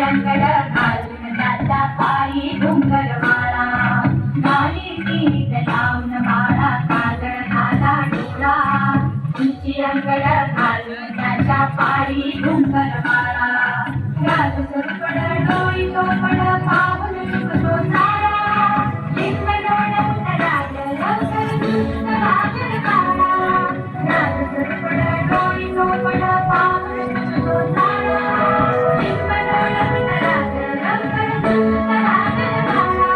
अंगड घालून त्याच्या पायी घुंगरवाळा गाली ती लावून माळा काजळ घाला डोळा उंची अंगड घालून त्याच्या पायी घुंगरवाळा राज सरपड डोळी चोपड पाहून चुकतो सारा लिंब डोळ्यात राज लवकर दुष्ट राजर काळा राज सरपड डोळी चोपड पाहून चुकतो सारा लिंब डोळ्यात राज लवकर दुष्ट राजर काळा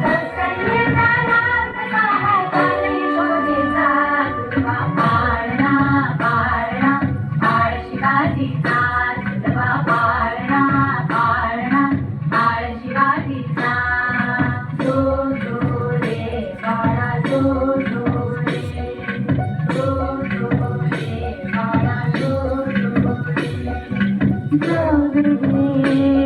कौसल्यचा राज काळा काली शोभेचा दुर्वा पाळणा पाळणा पाळ शिवाजीचा दुर्वा पाळणा पाळणा पाळ शिवाजीचा जो जो रे बाळा जो जो रे बाळा जो जो रे